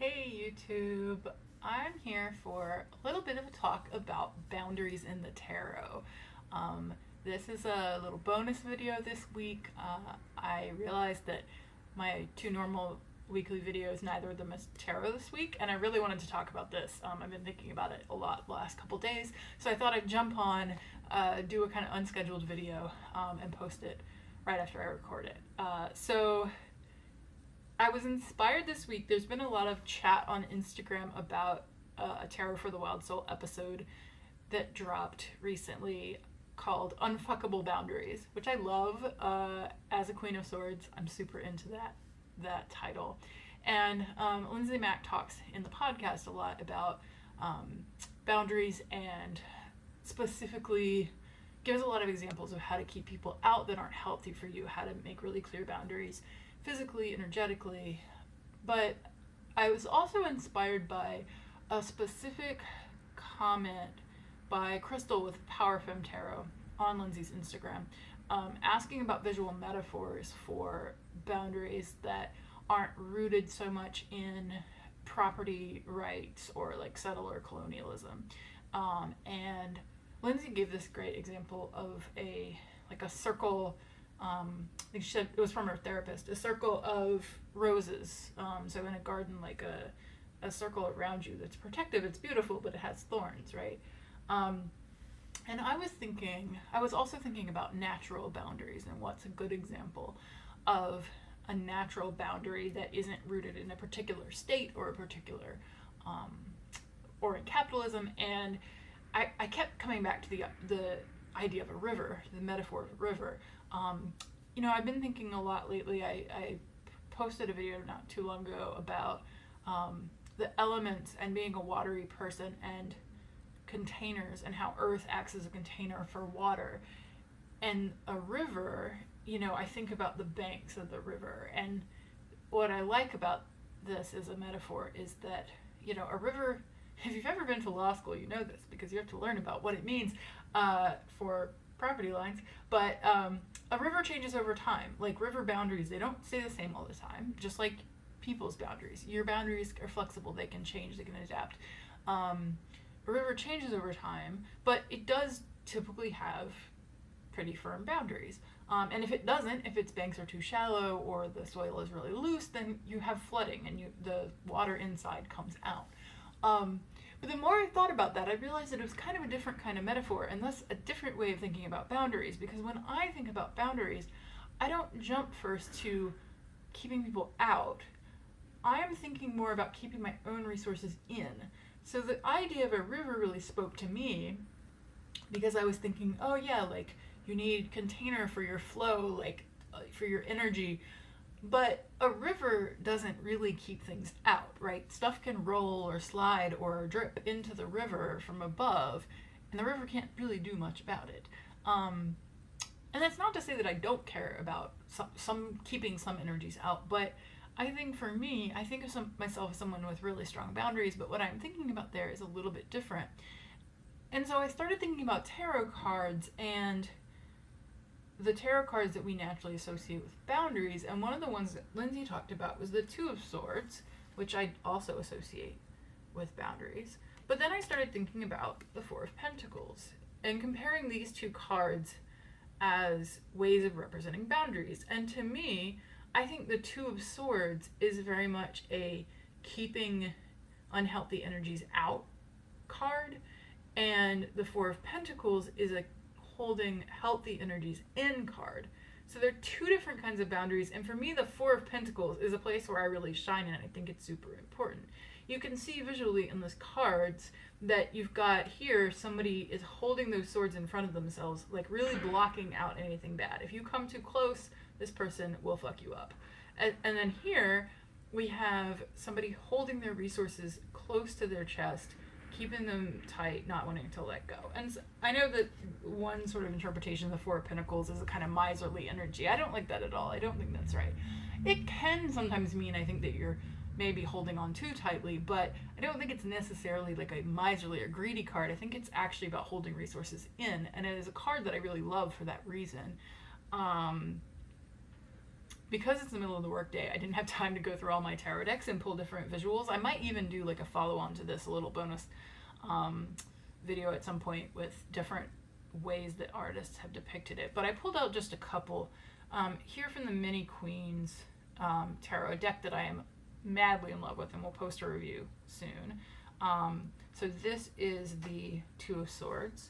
Hey YouTube, I'm here for a little bit of a talk about boundaries in the tarot. Um, this is a little bonus video this week. I realized that my two normal weekly videos, neither of them is tarot this week, and I really wanted to talk about this. I've been thinking about it a lot the last couple days, so I thought I'd jump on, do a kind of unscheduled video, and post it right after I record it. So I was inspired this week. There's been a lot of chat on Instagram about a Tarot for the Wild Soul episode that dropped recently called Unfuckable Boundaries, which I love. As a Queen of Swords, I'm super into that title. And Lindsay Mack talks in the podcast a lot about boundaries and specifically gives a lot of examples of how to keep people out that aren't healthy for you, how to make really clear boundaries physically, energetically. But I was also inspired by a specific comment by Crystal with Power Femme Tarot on Lindsay's Instagram, asking about visual metaphors for boundaries that aren't rooted so much in property rights or like settler colonialism. And Lindsay gave this great example of a circle. I think she said it was from her therapist, a circle of roses. So in a garden, like a circle around you that's protective, it's beautiful, but it has thorns, right? And I was also thinking about natural boundaries and what's a good example of a natural boundary that isn't rooted in a particular state or a particular, or in capitalism. And I kept coming back to the idea of a river, the metaphor of a river. I've been thinking a lot lately. I posted a video not too long ago about the elements and being a watery person and containers and how earth acts as a container for water. And a river, I think about the banks of the river. And what I like about this as a metaphor is that, a river, if you've ever been to law school, you know this because you have to learn about what it means for property lines. But a river changes over time. Like river boundaries, they don't stay the same all the time, just like people's boundaries. Your boundaries are flexible, they can change, they can adapt. A river changes over time, but it does typically have pretty firm boundaries. And if it doesn't, if its banks are too shallow or the soil is really loose, then you have flooding and the water inside comes out. But the more I thought about that, I realized that it was kind of a different kind of metaphor and thus a different way of thinking about boundaries. Because when I think about boundaries, I don't jump first to keeping people out. I am thinking more about keeping my own resources in. So the idea of a river really spoke to me because I was thinking, oh yeah, like you need container for your flow, like for your energy. But a river doesn't really keep things out, right? Stuff can roll or slide or drip into the river from above, and the river can't really do much about it. And that's not to say that I don't care about some keeping some energies out, but I think for me, I think of myself as someone with really strong boundaries, but what I'm thinking about there is a little bit different. And so I started thinking about tarot cards and the tarot cards that we naturally associate with boundaries, and one of the ones that Lindsay talked about was the Two of Swords, which I also associate with boundaries. But then I started thinking about the Four of Pentacles and comparing these two cards as ways of representing boundaries. And to me, I think the Two of Swords is very much a keeping unhealthy energies out card, and the Four of Pentacles is a holding healthy energies in card. So they're two different kinds of boundaries, and for me the Four of Pentacles is a place where I really shine, and I think it's super important. You can see visually in those cards that you've got here somebody is holding those swords in front of themselves, like really blocking out anything bad. If you come too close, this person will fuck you up. And then here we have somebody holding their resources close to their chest, keeping them tight, not wanting to let go. And I know that one sort of interpretation of the Four of Pentacles is a kind of miserly energy. I don't like that at all. I don't think that's right. It can sometimes mean, I think, that you're maybe holding on too tightly, but I don't think it's necessarily like a miserly or greedy card. I think it's actually about holding resources in, and it is a card that I really love for that reason. because it's the middle of the workday, I didn't have time to go through all my tarot decks and pull different visuals. I might even do like a follow-on to this, a little bonus video at some point with different ways that artists have depicted it. But I pulled out just a couple. Here from the Mini Queens tarot, a deck that I am madly in love with, and we'll post a review soon. So this is the Two of Swords.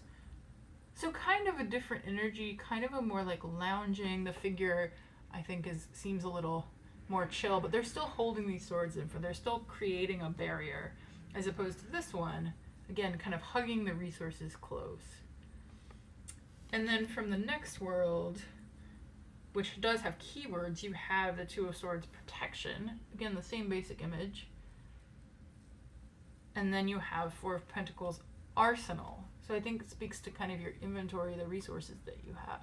So kind of a different energy, kind of a more like lounging. The figure, I think, seems a little more chill, but they're still holding these swords in for, they're still creating a barrier, as opposed to this one, again, kind of hugging the resources close. And then from the next world, which does have keywords, you have the Two of Swords, protection. Again, the same basic image. And then you have Four of Pentacles, arsenal. So I think it speaks to kind of your inventory, the resources that you have.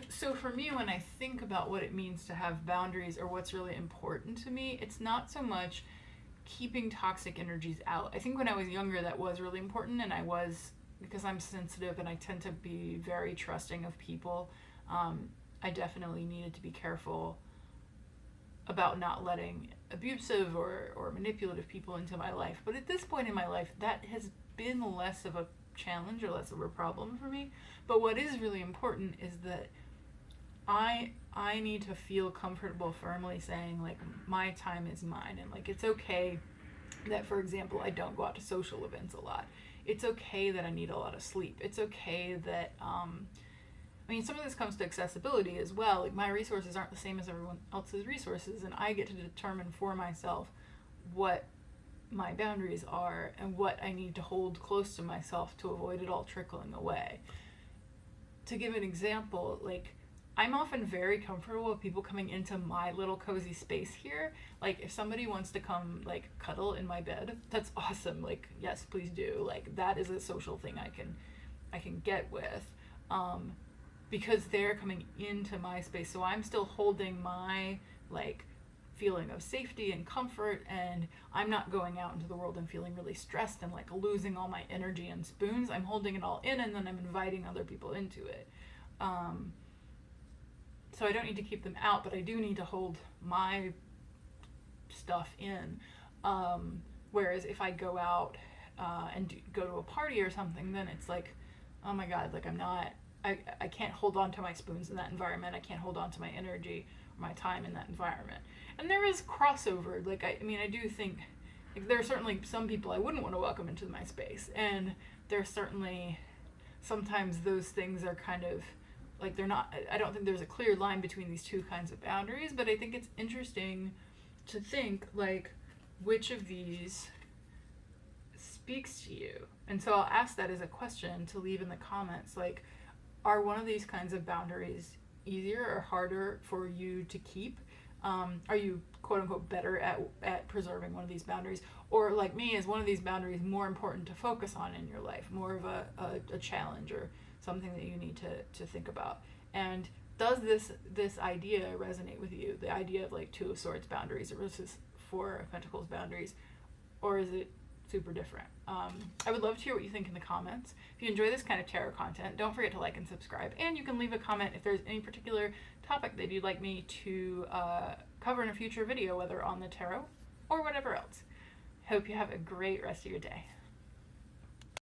So for me, when I think about what it means to have boundaries, or what's really important to me, it's not so much keeping toxic energies out. I think when I was younger, that was really important, and I was, because I'm sensitive and I tend to be very trusting of people, I definitely needed to be careful about not letting abusive or manipulative people into my life. But at this point in my life, that has been less of a challenge or less of a problem for me. But what is really important is that I need to feel comfortable firmly saying, like, my time is mine, and like, it's okay that, for example, I don't go out to social events a lot. It's okay that I need a lot of sleep. It's okay that I mean, some of this comes to accessibility as well. Like, my resources aren't the same as everyone else's resources, and I get to determine for myself what my boundaries are and what I need to hold close to myself to avoid it all trickling away. To give an example, like, I'm often very comfortable with people coming into my little cozy space here. Like, if somebody wants to come, like, cuddle in my bed, that's awesome. Like, yes, please do. Like, that is a social thing I can get with. Because they're coming into my space. So I'm still holding my, like, feeling of safety and comfort, and I'm not going out into the world and feeling really stressed and, like, losing all my energy and spoons. I'm holding it all in, and then I'm inviting other people into it. So I don't need to keep them out, but I do need to hold my stuff in. Whereas if I go out and go to a party or something, then it's like, oh my God, like, I can't hold on to my spoons in that environment. I can't hold on to my energy or my time in that environment. And there is crossover. Like, I mean, I do think, like, there are certainly some people I wouldn't want to welcome into my space. And there's certainly, sometimes those things are kind of, like, they're not, I don't think there's a clear line between these two kinds of boundaries, but I think it's interesting to think, like, which of these speaks to you. And so I'll ask that as a question to leave in the comments, like, are one of these kinds of boundaries easier or harder for you to keep? Are you, quote unquote, better at preserving one of these boundaries? Or, like me, is one of these boundaries more important to focus on in your life, more of a challenge or something that you need to think about? And does this idea resonate with you? The idea of, like, Two of Swords boundaries versus Four of Pentacles boundaries? Or is it super different? I would love to hear what you think in the comments. If you enjoy this kind of tarot content, don't forget to like and subscribe, and you can leave a comment if there's any particular topic that you'd like me to cover in a future video, whether on the tarot or whatever else. Hope you have a great rest of your day.